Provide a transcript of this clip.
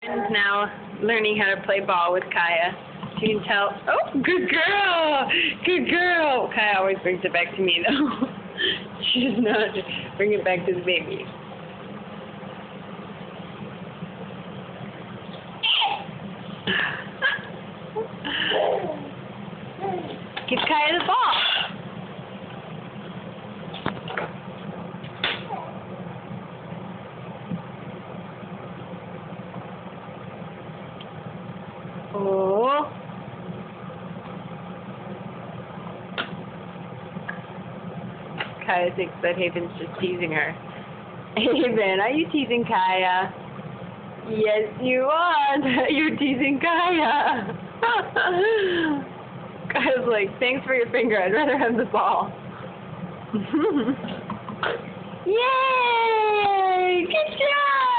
Is now learning how to play ball with Kaya. She can tell. Oh, good girl! Good girl! Kaya always brings it back to me, though. She does not bring it back to the baby. Give Kaya the ball. Oh. Kaya thinks that Haven's just teasing her. Haven, are you teasing Kaya? Yes, you are. You're teasing Kaya. Kaya's like, thanks for your finger. I'd rather have the ball. Yay! Good job!